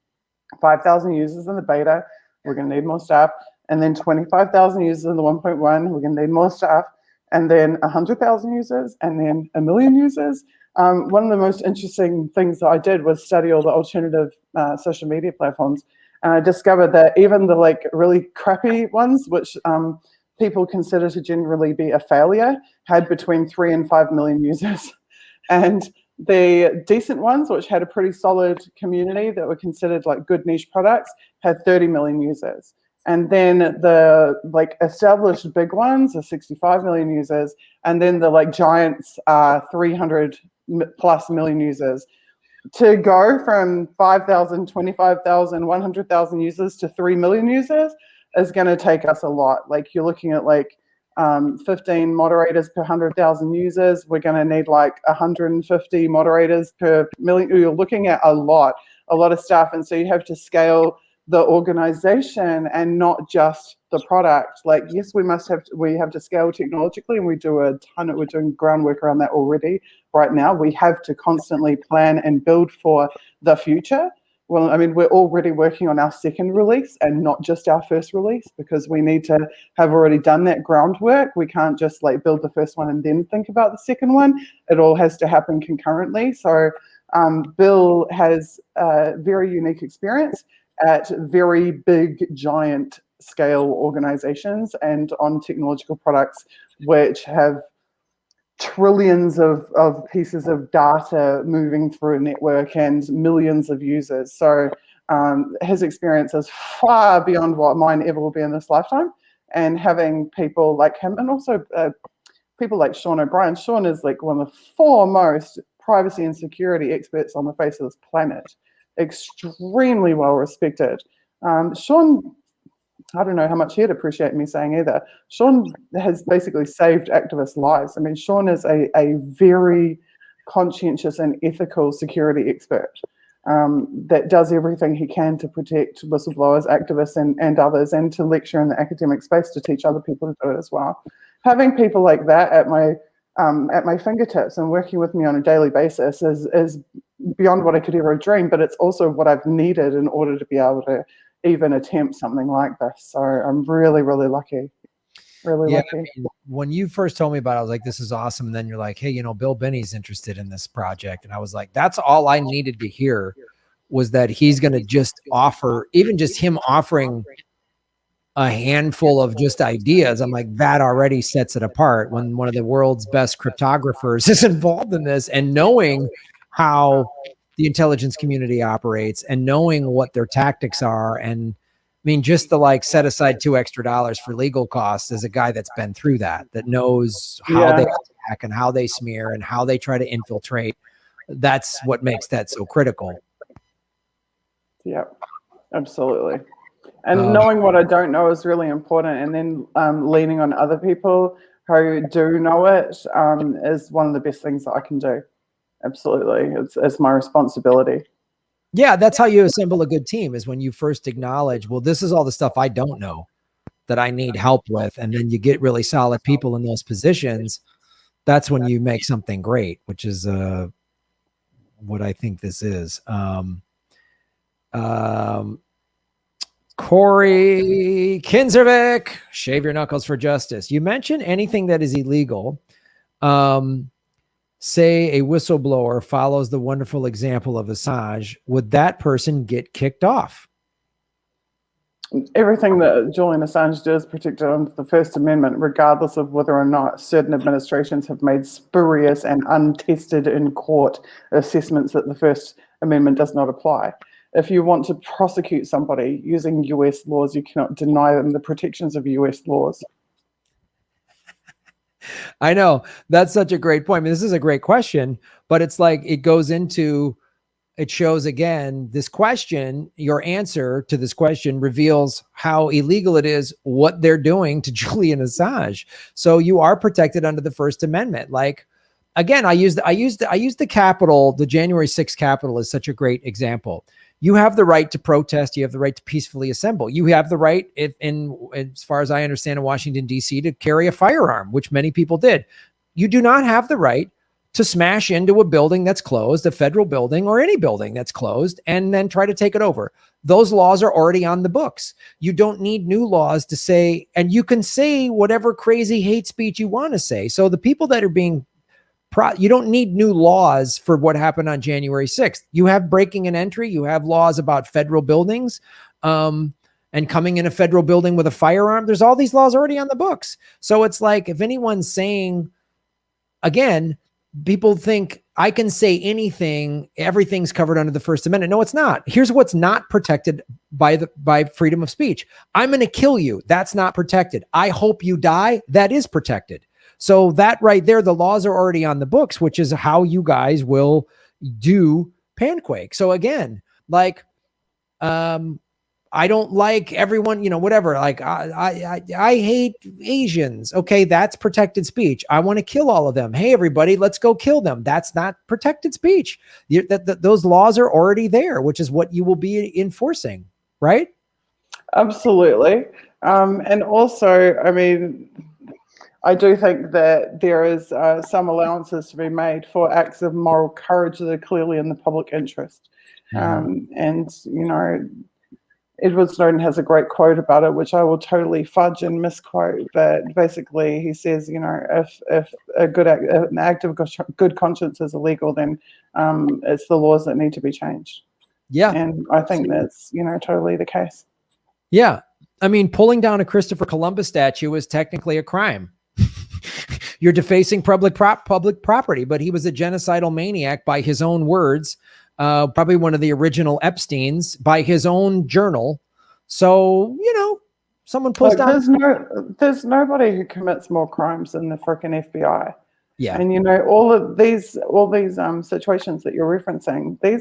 Speaker 3: 5,000 users in the beta. We're going to need more staff. And then 25,000 users in the 1.1. We're going to need more staff. And then 100,000 users, and then 1 million users. One of the most interesting things that I did was study all the alternative social media platforms. And I discovered that even the like really crappy ones, which people consider to generally be a failure, had between 3 and 5 million users. And the decent ones, which had a pretty solid community that were considered like good niche products, had 30 million users. And then the like established big ones are 65 million users. And then the like giants are 300 plus million users. To go from 5,000, 25,000, 100,000 users to 3 million users is going to take us a lot. Like you're looking at like 15 moderators per 100,000 users. We're going to need like 150 moderators per million. You're looking at a lot of staff. And so you have to scale the organization and not just the product. Like, yes, we have to scale technologically, and we're doing groundwork around that already right now. We have to constantly plan and build for the future. Well, I mean, we're already working on our second release and not just our first release, because we need to have already done that groundwork. We can't just like build the first one and then think about the second one. It all has to happen concurrently. So Bill has a very unique experience at very big, giant scale organizations and on technological products which have trillions of pieces of data moving through a network and millions of users. So his experience is far beyond what mine ever will be in this lifetime. And having people like him, and also people like Sean O'Brien. Sean is like one of the foremost privacy and security experts on the face of this planet. Extremely well respected. Sean, I don't know how much he'd appreciate me saying either. Sean has basically saved activists' lives. I mean, Sean is a very conscientious and ethical security expert that does everything he can to protect whistleblowers, activists, and others, and to lecture in the academic space to teach other people to do it as well. Having people like that at my fingertips and working with me on a daily basis is beyond what I could ever dream, but it's also what I've needed in order to be able to even attempt something like this. So I'm really, really lucky. Really lucky.
Speaker 1: I mean, when you first told me about it, I was like, this is awesome. And then you're like, hey, you know, Bill Binney's interested in this project. And I was like, that's all I needed to hear, was that he's going to just offer, even just him offering a handful of just ideas. I'm like, that already sets it apart when one of the world's best cryptographers is involved in this, and knowing how the intelligence community operates and knowing what their tactics are. And I mean, just the like set aside $2 extra for legal costs as a guy that's been through that knows how they attack and how they smear and how they try to infiltrate. That's what makes that so critical.
Speaker 3: Yeah, absolutely. And knowing what I don't know is really important. And then leaning on other people who do know it is one of the best things that I can do. Absolutely. It's my responsibility.
Speaker 1: Yeah, that's how you assemble a good team, is when you first acknowledge, well, this is all the stuff I don't know that I need help with. And then you get really solid people in those positions. That's when you make something great, which is what I think this is. Corey Kinzervik, shave your knuckles for justice. You mentioned anything that is illegal. Say a whistleblower follows the wonderful example of Assange, would that person get kicked off?
Speaker 3: Everything that Julian Assange did is protected under the First Amendment, regardless of whether or not certain administrations have made spurious and untested in court assessments that the First Amendment does not apply. If you want to prosecute somebody using US laws, you cannot deny them the protections of US laws.
Speaker 1: I know, that's such a great point. I mean, this is a great question, but it's like, it goes into, it shows again, this question, your answer to this question reveals how illegal it is, what they're doing to Julian Assange. So you are protected under the First Amendment. Like, again, I use the Capitol, the January 6th Capitol is such a great example. You have the right to protest. You have the right to peacefully assemble. You have the right, as far as I understand, in Washington, D.C., to carry a firearm, which many people did. You do not have the right to smash into a building that's closed, a federal building or any building that's closed, and then try to take it over. Those laws are already on the books. You don't need new laws to say, and you can say whatever crazy hate speech you want to say. So the people that are being you don't need new laws for what happened on January 6th. You have breaking and entry. You have laws about federal buildings and coming in a federal building with a firearm. There's all these laws already on the books. So it's like, if anyone's saying, again, people think I can say anything, everything's covered under the First Amendment. No, it's not. Here's what's not protected by freedom of speech. I'm going to kill you. That's not protected. I hope you die. That is protected. So that right there, the laws are already on the books, which is how you guys will do Panquake. So again, like, I don't like everyone, whatever. Like I hate Asians. Okay. That's protected speech. I want to kill all of them. Hey, everybody, let's go kill them. That's not protected speech. Those laws are already there, which is what you will be enforcing. Right.
Speaker 3: Absolutely. And also, I mean, I do think that there is some allowances to be made for acts of moral courage that are clearly in the public interest. And, Edward Snowden has a great quote about it, which I will totally fudge and misquote. But basically, he says, if an act of good conscience is illegal, then it's the laws that need to be changed.
Speaker 1: Yeah.
Speaker 3: And I think that's, totally the case.
Speaker 1: Yeah. I mean, pulling down a Christopher Columbus statue is technically a crime. You're defacing public property, but he was a genocidal maniac by his own words, probably one of the original Epsteins, by his own journal. So, someone pulls down.
Speaker 3: There's nobody who commits more crimes than the frickin' FBI.
Speaker 1: Yeah.
Speaker 3: And all these situations that you're referencing, they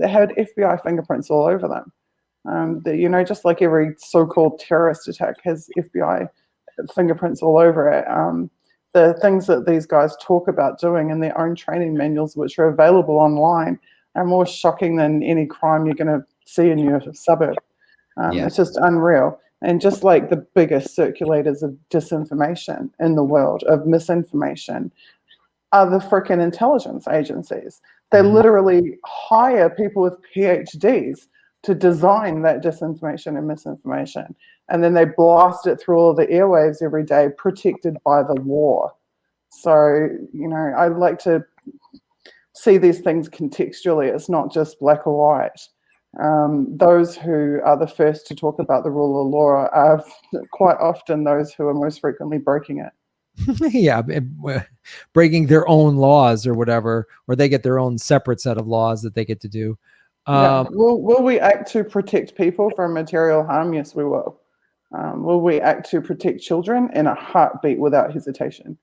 Speaker 3: had FBI fingerprints all over them. Just like every so-called terrorist attack has FBI fingerprints all over it. The things that these guys talk about doing in their own training manuals, which are available online, are more shocking than any crime you're going to see in your suburb. It's just unreal. And just like the biggest circulators of disinformation in the world, of misinformation, are the freaking intelligence agencies. They literally hire people with PhDs to design that disinformation and misinformation. And then they blast it through all the airwaves every day, protected by the law. So, I like to see these things contextually. It's not just black or white. Those who are the first to talk about the rule of law are quite often those who are most frequently breaking it.
Speaker 1: Yeah, breaking their own laws or whatever, or they get their own separate set of laws that they get to do.
Speaker 3: Will we act to protect people from material harm? Yes, we will. Will we act to protect children? In a heartbeat, without hesitation.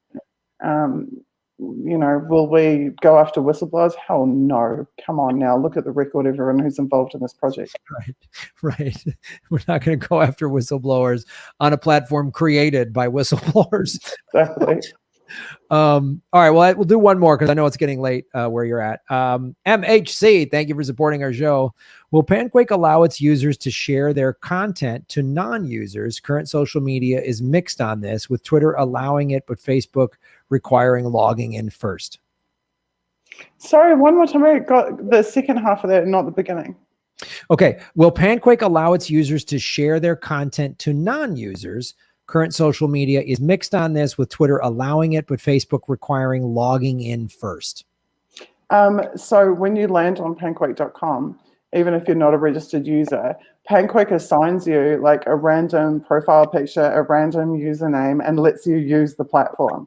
Speaker 3: will we go after whistleblowers? Hell no. Come on now. Look at the record, everyone who's involved in this project.
Speaker 1: Right. We're not going to go after whistleblowers on a platform created by whistleblowers.
Speaker 3: Exactly.
Speaker 1: All right. Well, we'll do one more because I know it's getting late where you're at. MHC, thank you for supporting our show. Will Panquake allow its users to share their content to non-users? Current social media is mixed on this, with Twitter allowing it, but Facebook requiring logging in first.
Speaker 3: Sorry, one more time. I got the second half of that, not the beginning.
Speaker 1: Okay. Will Panquake allow its users to share their content to non-users? Current social media is mixed on this, with Twitter allowing it, but Facebook requiring logging in first.
Speaker 3: So when you land on panquake.com, even if you're not a registered user, Panquake assigns you like a random profile picture, a random username, and lets you use the platform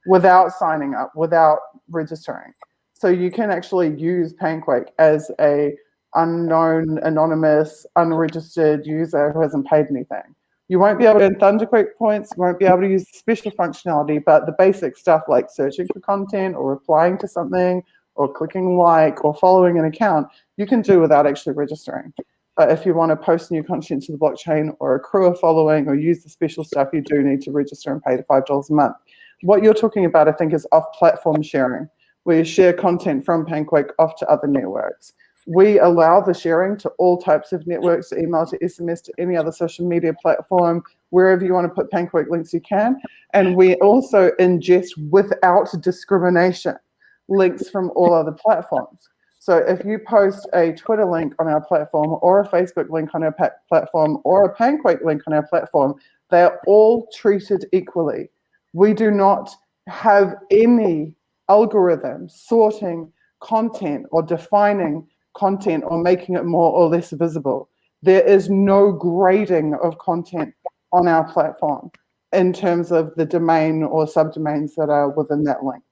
Speaker 3: without signing up, without registering. So you can actually use Panquake as a unknown, anonymous, unregistered user who hasn't paid anything. You won't be able to earn Thunderquake points, you won't be able to use special functionality, but the basic stuff like searching for content or replying to something or clicking like or following an account, you can do without actually registering. But if you want to post new content to the blockchain or accrue a following or use the special stuff, you do need to register and pay the $5 a month. What you're talking about, I think, is off-platform sharing, where you share content from Panquake off to other networks. We allow the sharing to all types of networks, to email, to SMS, to any other social media platform, wherever you want to put Panquake links, you can. And we also ingest without discrimination links from all other platforms. So if you post a Twitter link on our platform or a Facebook link on our platform or a Panquake link on our platform, they are all treated equally. We do not have any algorithm sorting content or defining content or making it more or less visible. There is no grading of content on our platform in terms of the domain or subdomains that are within that link.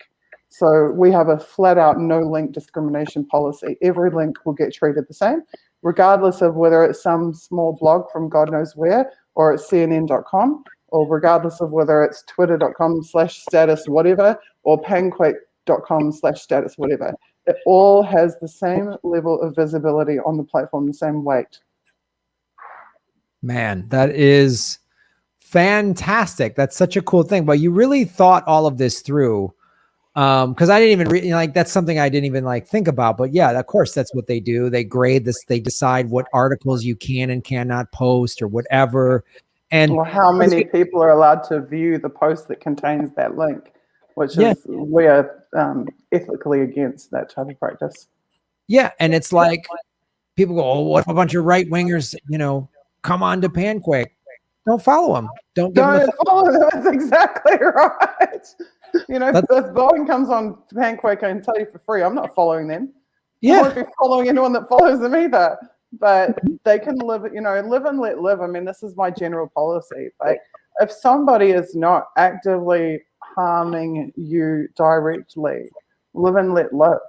Speaker 3: So we have a flat out no link discrimination policy. Every link will get treated the same, regardless of whether it's some small blog from God knows where, or it's CNN.com, or regardless of whether it's twitter.com/status whatever, or panquake.com/status whatever. It all has the same level of visibility on the platform, the same weight.
Speaker 1: Man, that is fantastic. That's such a cool thing. But you really thought all of this through. Because I didn't even like, that's something I didn't even like think about. But yeah, of course, that's what they do. They grade this. They decide what articles you can and cannot post or whatever. And
Speaker 3: or how many people are allowed to view the post that contains that link, which is, we are ethically against that type of practice.
Speaker 1: Yeah. And it's like people go, oh, what if a bunch of right wingers, come on to Panquake? Don't follow them. Don't
Speaker 3: follow them. That's exactly right. If Boeing comes on Panquake, I can tell you for free, I'm not following them.
Speaker 1: Yeah.
Speaker 3: I won't be following anyone that follows them either. But they can live and let live. I mean, this is my general policy. Like, if somebody is not actively harming you directly, live and let live.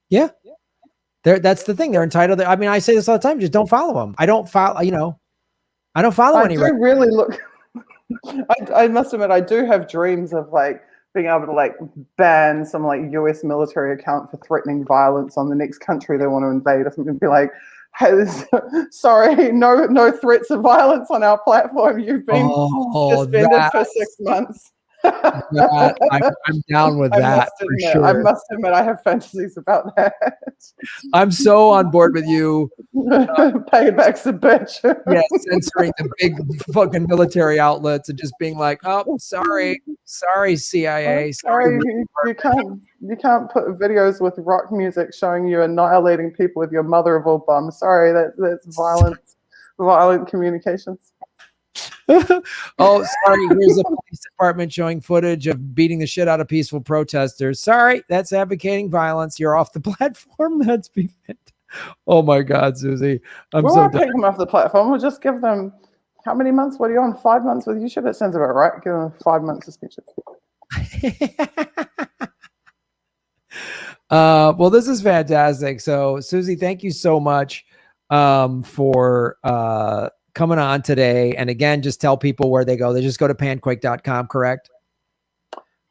Speaker 1: Yeah. That's the thing. They're entitled. I mean, I say this all the time. Just don't follow them. I don't follow, I don't follow any.
Speaker 3: I do really look. I must admit, I do have dreams of like being able to like ban some like US military account for threatening violence on the next country they want to invade or something. Be like, hey, sorry, no threats of violence on our platform. You've been suspended for 6 months.
Speaker 1: I'm down with that.
Speaker 3: I must admit, I have fantasies about that.
Speaker 1: I'm so on board with you.
Speaker 3: Payback's a bitch.
Speaker 1: Yeah, censoring the big fucking military outlets and just being like, "Oh, sorry, CIA,
Speaker 3: sorry." You can't put videos with rock music showing you annihilating people with your mother of all bums. Sorry, that's violent communications.
Speaker 1: Oh, sorry. Here's a police department showing footage of beating the shit out of peaceful protesters. Sorry, that's advocating violence. You're off the platform. That's be Oh my God, Suzie.
Speaker 3: We'll not take them off the platform. We'll just give them how many months? What are you on? 5 months with YouTube? That sounds about right. Give them 5 months suspension.
Speaker 1: Well, this is fantastic. So, Suzie, thank you so much for coming on today. And again, just tell people where they go. They just go to panquake.com, correct?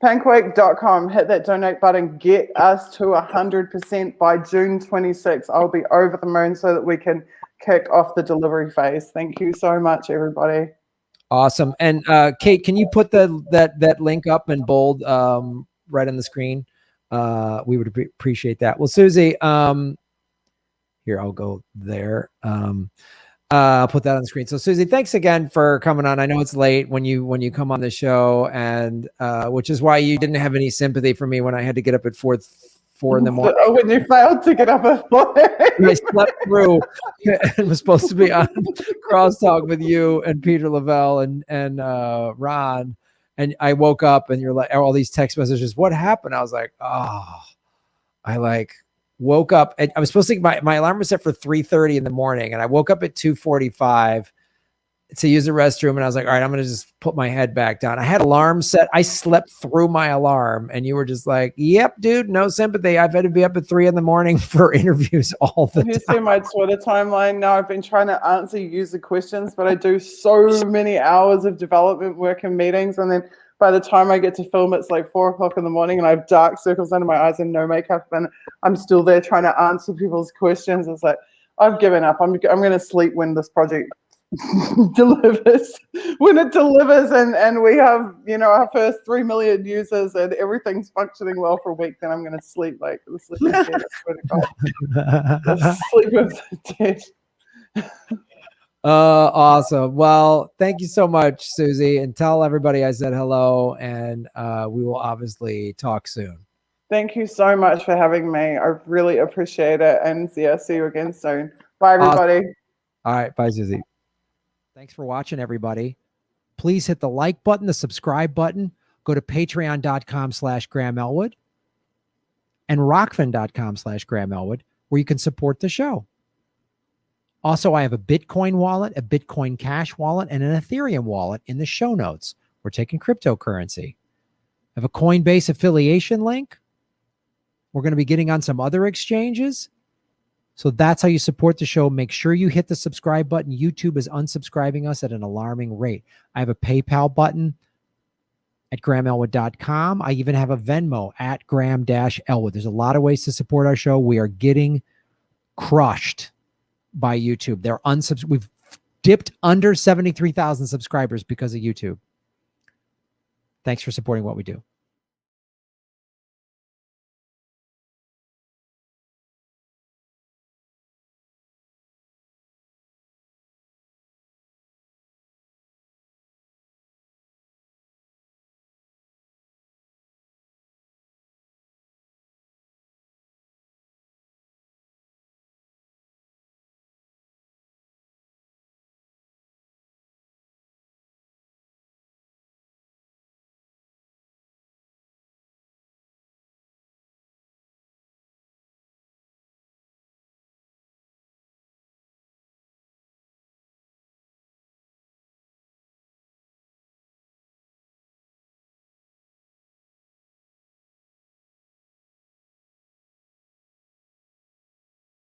Speaker 3: Panquake.com, hit that donate button, get us to 100% by June 26th. I'll be over the moon so that we can kick off the delivery phase. Thank you so much, everybody.
Speaker 1: Awesome. And Kate, can you put that link up in bold right on the screen? We would appreciate that. Well, Suzie, here, I'll go there. I'll put that on the screen. So Suzie, thanks again for coming on. I know it's late when you come on the show, and which is why you didn't have any sympathy for me when I had to get up at 4 in the morning.
Speaker 3: When you failed to get up at 4.
Speaker 1: I slept through and was supposed to be on Crosstalk with you and Peter Lavelle and Ron. And I woke up and you're like, all these text messages, what happened? I was like, oh, I woke up. And I was supposed to, my alarm was set for 3:30 in the morning. And I woke up at 2:45 to use the restroom. And I was like, all right, I'm going to just put my head back down. I had alarm set. I slept through my alarm. And you were just like, yep, dude, no sympathy. I've had to be up at 3 in the morning for interviews all the time.
Speaker 3: You see my Twitter timeline now. I've been trying to answer user questions, but I do so many hours of development work and meetings. And then by the time I get to film, it's like 4 o'clock in the morning and I have dark circles under my eyes and no makeup. And I'm still there trying to answer people's questions. It's like, I've given up. I'm going to sleep when this project delivers. When it delivers and we have, our first 3 million users and everything's functioning well for a week, then I'm going to sleep like the sleep of dead. I swear to God. The sleep of the dead.
Speaker 1: Awesome. Well, thank you so much, Suzie, and tell everybody I said hello, and we will obviously talk soon.
Speaker 3: Thank you so much for having me. I really appreciate it. And yeah, see you again soon. Bye, everybody.
Speaker 1: Awesome. All right. Bye, Suzie. Thanks for watching, everybody. Please hit the like button, the subscribe button. Go to patreon.com/Graham Elwood and rockfin.com/Graham Elwood, where you can support the show. Also, I have a Bitcoin wallet, a Bitcoin Cash wallet, and an Ethereum wallet in the show notes. We're taking cryptocurrency. I have a Coinbase affiliation link. We're going to be getting on some other exchanges. So that's how you support the show. Make sure you hit the subscribe button. YouTube is unsubscribing us at an alarming rate. I have a PayPal button at GrahamElwood.com. I even have a Venmo at Graham-Elwood. There's a lot of ways to support our show. We are getting crushed by YouTube. We've dipped under 73,000 subscribers because of YouTube. Thanks for supporting what we do.